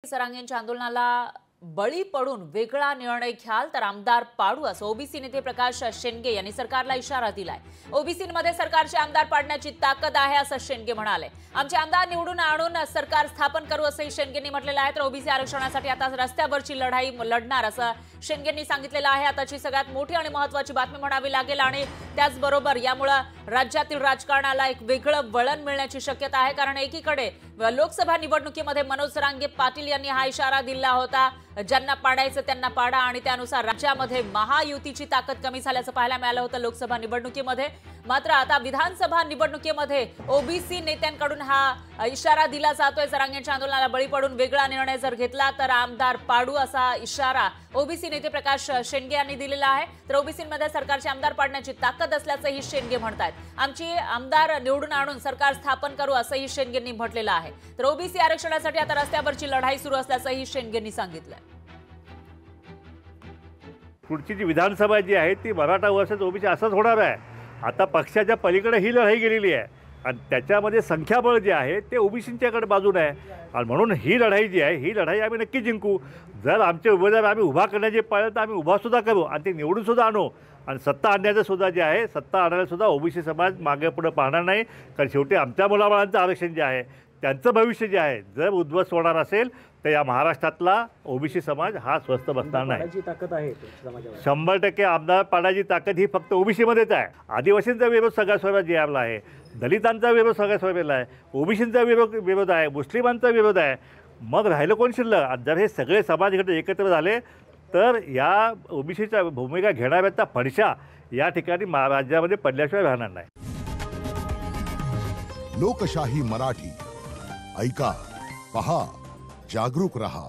सरांगेंच्या आंदोलनाला बळी पडून वेगळा निर्णय घ्याल तर आमदार पाडू असं ओबीसी नेते प्रकाश शेंडगे यांनी सरकारला इशारा दिलाय। ओबीसीमध्ये सरकारचे आमदार पाडण्याची ताकद आहे असं शेंडगे म्हणाले। आमचे आमदार निवडून आणून सरकार स्थापन करू असंही शेंडगेंनी म्हटलेलं आहे। तर ओबीसी आरक्षणासाठी आता रस्त्यावरची लढाई लढणार असं शेंडगेंनी सांगितलेलं आहे। आताची सगळ्यात मोठी आणि महत्त्वाची बातमी म्हणावी लागेल आणि त्याचबरोबर यामुळे राज्यातील राजकारणाला एक वेगळं वळण मिळण्याची शक्यता आहे। कारण एकीकडे लोकसभा निवडणुकीमध्ये मनोज जरांगे पाटील यांनी हा इशारा दिला होता, ज्यांना पाडायचं त्यांना पाडा, आणि त्यानुसार राज्यामध्ये महायुतीची ताकद कमी झाल्याचं पाहायला मिळालं होतं लोकसभा निवडणुकीमध्ये। मात्र आता विधानसभा निवडणुकीमध्ये ओबीसी नेत्यांकडून हा इशारा दिला जातोय। जरांगेंच्या आंदोलनाला बळी पडून वेगळा निर्णय जर घेतला तर आमदार पाडू असा इशारा ओबीसी नेते प्रकाश शेंडगे यांनी दिलेला आहे। तर ओबीसीमध्ये सरकारचे आमदार पाडण्याची ताकद असल्याचंही शेंडगे म्हणतात। आमची आमदार निवडून आणून सरकार स्थापन करू असंही शेंडगेंनी म्हटलेलं आहे। तर ओबीसी आरक्षणासाठी आता रस्त्यावरची लढाई सुरू असल्याचंही शेंडगेंनी सांगितलंय। पुढची जी विधानसभा जी आहे ती मराठा वर्सेस ओबीसी असंच होणार आहे। आता पक्षाच्या पलीकडे ही लढाई गेलेली आहे आणि त्याच्यामध्ये संख्याबळ जे आहे ते ओबीसींच्याकडे बाजूने आहे आणि म्हणून ही लढाई जी आहे ही लढाई आम्ही नक्की जिंकू। जर आमचे उमेदवार आम्ही उभा करण्याचे पाहिलं तर आम्ही उभासुद्धा करू आणि ते निवडूनसुद्धा आणू आणि सत्ता आणण्याचं सुद्धा जे आहे सत्ता आणायला सुद्धा ओबीसी समाज मागे पुढे पाहणार नाही। कारण शेवटी आमच्या मुलाबाळांचं आरक्षण जे आहे त्यांचं भविष्य जे आहे जर उद्ध्वस्त होणार असेल तर या महाराष्ट्रातला ओबीसी समाज हा स्वस्थ बसणार नाही। ताकद आहे 100% आमदार पाडायची ताकद ही फक्त ओबीसीमध्येच आहे। आदिवासींचा विरोध सगळ्या सर्वात जे आपला आहे, दलितांचा विरोध सगळ्या सर्वांना आहे, ओबीसींचा विरोध आहे, मुस्लिमांचा विरोध आहे। मग राहिलं कोण शिल्लक? जर हे सगळे समाज इकडे एकत्र झाले तर या ओबीसीच्या भूमिका घेणाऱ्यांचा फडशा या ठिकाणी राज्यामध्ये पडल्याशिवाय राहणार नाही। लोकशाही मराठी ऐका, पहा, जागरूक रहा।